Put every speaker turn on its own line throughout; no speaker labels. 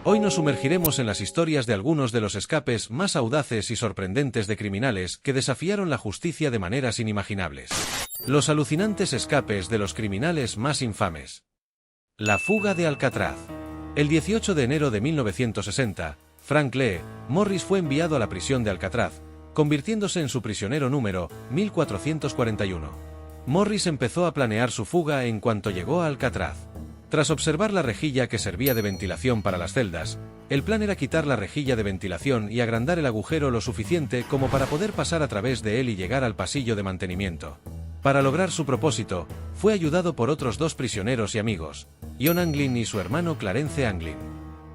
Hoy nos sumergiremos en las historias de algunos de los escapes más audaces y sorprendentes de criminales que desafiaron la justicia de maneras inimaginables. Los alucinantes escapes de los criminales más infames. La fuga de Alcatraz. El 18 de enero de 1960, Frank Lee Morris fue enviado a la prisión de Alcatraz, convirtiéndose en su prisionero número 1441. Morris empezó a planear su fuga en cuanto llegó a Alcatraz. Tras observar la rejilla que servía de ventilación para las celdas, el plan era quitar la rejilla de ventilación y agrandar el agujero lo suficiente como para poder pasar a través de él y llegar al pasillo de mantenimiento. Para lograr su propósito, fue ayudado por otros dos prisioneros y amigos, John Anglin y su hermano Clarence Anglin.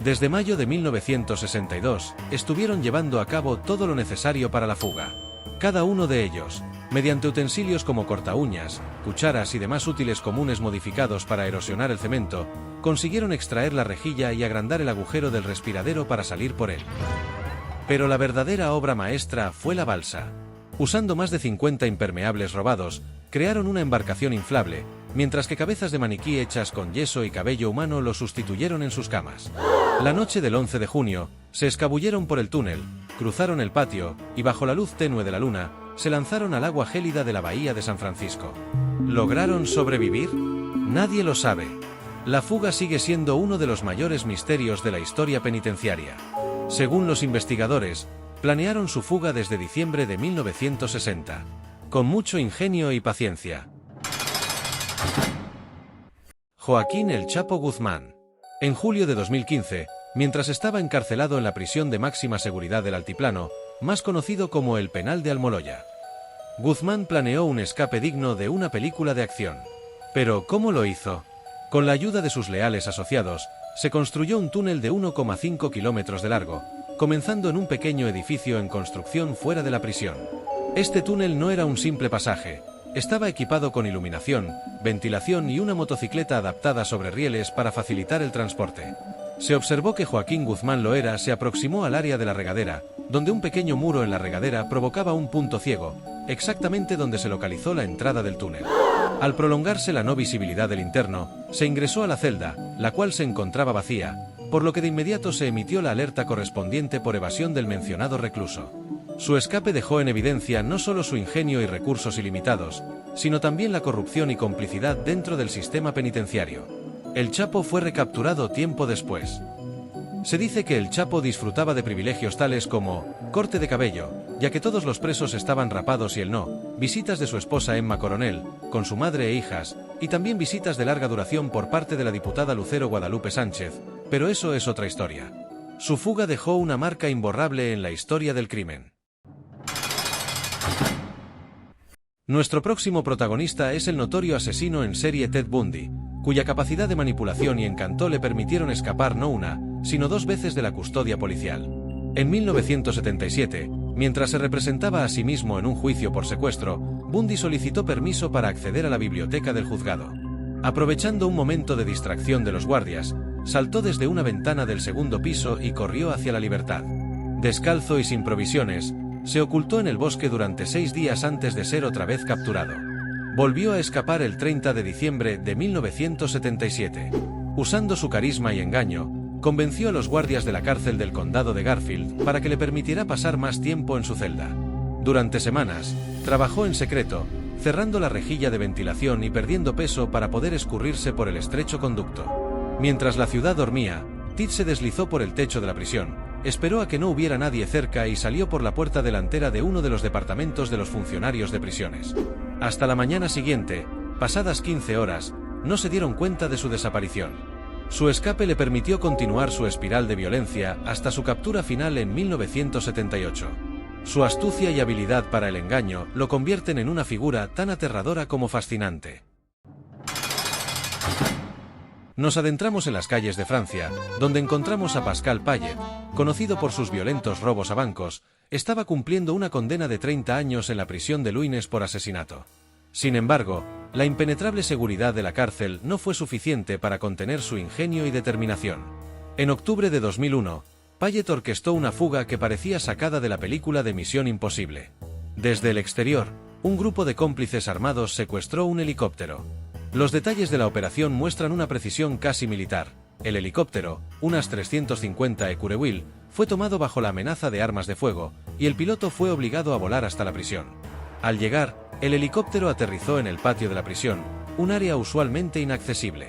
Desde mayo de 1962, estuvieron llevando a cabo todo lo necesario para la fuga. Cada uno de ellos, mediante utensilios como cortaúñas, cucharas y demás útiles comunes modificados para erosionar el cemento, consiguieron extraer la rejilla y agrandar el agujero del respiradero para salir por él. Pero la verdadera obra maestra fue la balsa. Usando más de 50 impermeables robados, crearon una embarcación inflable, mientras que cabezas de maniquí hechas con yeso y cabello humano lo sustituyeron en sus camas. La noche del 11 de junio, se escabulleron por el túnel, cruzaron el patio, y bajo la luz tenue de la luna, se lanzaron al agua gélida de la bahía de San Francisco. ¿Lograron sobrevivir? Nadie lo sabe. La fuga sigue siendo uno de los mayores misterios de la historia penitenciaria. Según los investigadores, planearon su fuga desde diciembre de 1960, con mucho ingenio y paciencia. Joaquín El Chapo Guzmán. En julio de 2015, mientras estaba encarcelado en la prisión de máxima seguridad del Altiplano, más conocido como el Penal de Almoloya, Guzmán planeó un escape digno de una película de acción. Pero, ¿cómo lo hizo? Con la ayuda de sus leales asociados, se construyó un túnel de 1,5 kilómetros de largo, comenzando en un pequeño edificio en construcción fuera de la prisión. Este túnel no era un simple pasaje. Estaba equipado con iluminación, ventilación y una motocicleta adaptada sobre rieles para facilitar el transporte. Se observó que Joaquín Guzmán Loera se aproximó al área de la regadera, donde un pequeño muro en la regadera provocaba un punto ciego, exactamente donde se localizó la entrada del túnel. Al prolongarse la no visibilidad del interno, se ingresó a la celda, la cual se encontraba vacía, por lo que de inmediato se emitió la alerta correspondiente por evasión del mencionado recluso. Su escape dejó en evidencia no solo su ingenio y recursos ilimitados, sino también la corrupción y complicidad dentro del sistema penitenciario. El Chapo fue recapturado tiempo después. Se dice que el Chapo disfrutaba de privilegios tales como corte de cabello, ya que todos los presos estaban rapados y él no, visitas de su esposa Emma Coronel, con su madre e hijas, y también visitas de larga duración por parte de la diputada Lucero Guadalupe Sánchez, pero eso es otra historia. Su fuga dejó una marca imborrable en la historia del crimen. Nuestro próximo protagonista es el notorio asesino en serie Ted Bundy, cuya capacidad de manipulación y encanto le permitieron escapar no una, sino dos veces de la custodia policial. En 1977, mientras se representaba a sí mismo en un juicio por secuestro, Bundy solicitó permiso para acceder a la biblioteca del juzgado. Aprovechando un momento de distracción de los guardias, saltó desde una ventana del segundo piso y corrió hacia la libertad. Descalzo y sin provisiones, se ocultó en el bosque durante 6 días antes de ser otra vez capturado. Volvió a escapar el 30 de diciembre de 1977. Usando su carisma y engaño, convenció a los guardias de la cárcel del condado de Garfield para que le permitiera pasar más tiempo en su celda. Durante semanas, trabajó en secreto, cerrando la rejilla de ventilación y perdiendo peso para poder escurrirse por el estrecho conducto. Mientras la ciudad dormía, Ted se deslizó por el techo de la prisión, esperó a que no hubiera nadie cerca y salió por la puerta delantera de uno de los departamentos de los funcionarios de prisiones. Hasta la mañana siguiente, pasadas 15 horas, no se dieron cuenta de su desaparición. Su escape le permitió continuar su espiral de violencia hasta su captura final en 1978. Su astucia y habilidad para el engaño lo convierten en una figura tan aterradora como fascinante. Nos adentramos en las calles de Francia, donde encontramos a Pascal Payet, conocido por sus violentos robos a bancos. Estaba cumpliendo una condena de 30 años en la prisión de Luines por asesinato. Sin embargo, la impenetrable seguridad de la cárcel no fue suficiente para contener su ingenio y determinación. En octubre de 2001, Payet orquestó una fuga que parecía sacada de la película de Misión Imposible. Desde el exterior, un grupo de cómplices armados secuestró un helicóptero. Los detalles de la operación muestran una precisión casi militar. El helicóptero, unas 350 Ecurewill, fue tomado bajo la amenaza de armas de fuego, y el piloto fue obligado a volar hasta la prisión. Al llegar, el helicóptero aterrizó en el patio de la prisión, un área usualmente inaccesible.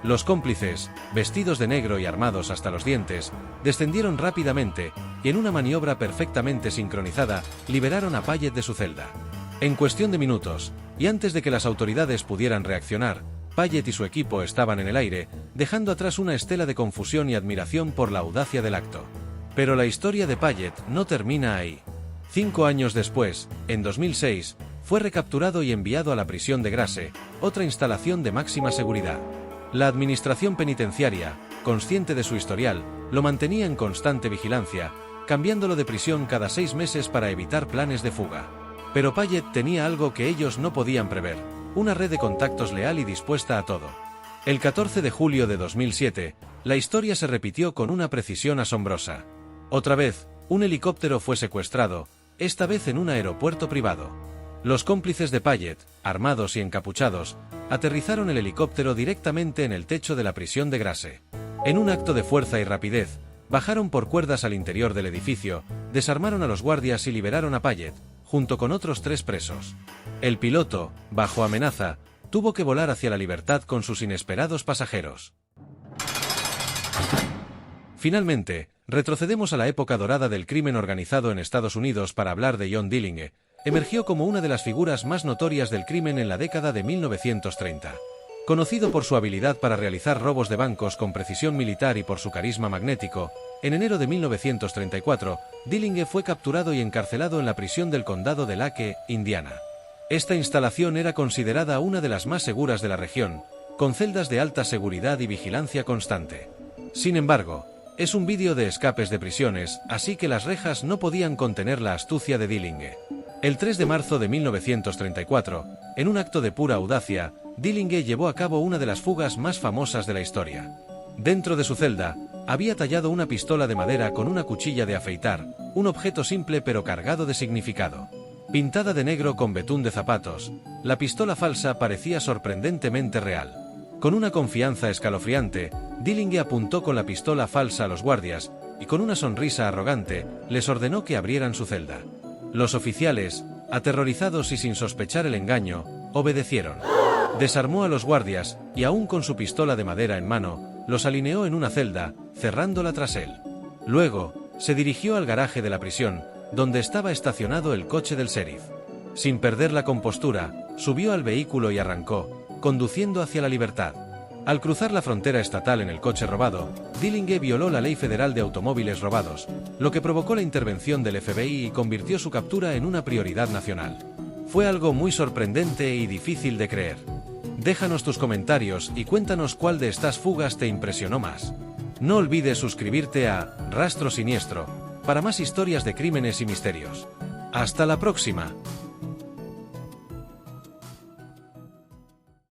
Los cómplices, vestidos de negro y armados hasta los dientes, descendieron rápidamente, y en una maniobra perfectamente sincronizada, liberaron a Payet de su celda. En cuestión de minutos, y antes de que las autoridades pudieran reaccionar, Payet y su equipo estaban en el aire, dejando atrás una estela de confusión y admiración por la audacia del acto. Pero la historia de Payet no termina ahí. 5 años después, en 2006, fue recapturado y enviado a la prisión de Grasse, otra instalación de máxima seguridad. La administración penitenciaria, consciente de su historial, lo mantenía en constante vigilancia, cambiándolo de prisión cada 6 meses para evitar planes de fuga. Pero Payet tenía algo que ellos no podían prever, una red de contactos leal y dispuesta a todo. El 14 de julio de 2007, la historia se repitió con una precisión asombrosa. Otra vez, un helicóptero fue secuestrado, esta vez en un aeropuerto privado. Los cómplices de Payet, armados y encapuchados, aterrizaron el helicóptero directamente en el techo de la prisión de Grasse. En un acto de fuerza y rapidez, bajaron por cuerdas al interior del edificio, desarmaron a los guardias y liberaron a Payet, junto con otros 3 presos. El piloto, bajo amenaza, tuvo que volar hacia la libertad con sus inesperados pasajeros. Finalmente, retrocedemos a la época dorada del crimen organizado en Estados Unidos para hablar de John Dillinge. Emergió como una de las figuras más notorias del crimen en la década de 1930. Conocido por su habilidad para realizar robos de bancos con precisión militar y por su carisma magnético, en enero de 1934, Dillinge fue capturado y encarcelado en la prisión del condado de Lake, Indiana. Esta instalación era considerada una de las más seguras de la región, con celdas de alta seguridad y vigilancia constante. Sin embargo, es un vídeo de escapes de prisiones, así que las rejas no podían contener la astucia de Dillinge. El 3 de marzo de 1934, en un acto de pura audacia, Dillinge llevó a cabo una de las fugas más famosas de la historia. Dentro de su celda, había tallado una pistola de madera con una cuchilla de afeitar, un objeto simple pero cargado de significado. Pintada de negro con betún de zapatos, la pistola falsa parecía sorprendentemente real. Con una confianza escalofriante, Dillinge apuntó con la pistola falsa a los guardias, y con una sonrisa arrogante, les ordenó que abrieran su celda. Los oficiales, aterrorizados y sin sospechar el engaño, obedecieron. Desarmó a los guardias, y aún con su pistola de madera en mano, los alineó en una celda, cerrándola tras él. Luego, se dirigió al garaje de la prisión, donde estaba estacionado el coche del sheriff. Sin perder la compostura, subió al vehículo y arrancó, conduciendo hacia la libertad. Al cruzar la frontera estatal en el coche robado, Dillinge violó la ley federal de automóviles robados, lo que provocó la intervención del FBI y convirtió su captura en una prioridad nacional. Fue algo muy sorprendente y difícil de creer. Déjanos tus comentarios y cuéntanos cuál de estas fugas te impresionó más. No olvides suscribirte a Rastro Siniestro para más historias de crímenes y misterios. ¡Hasta la próxima!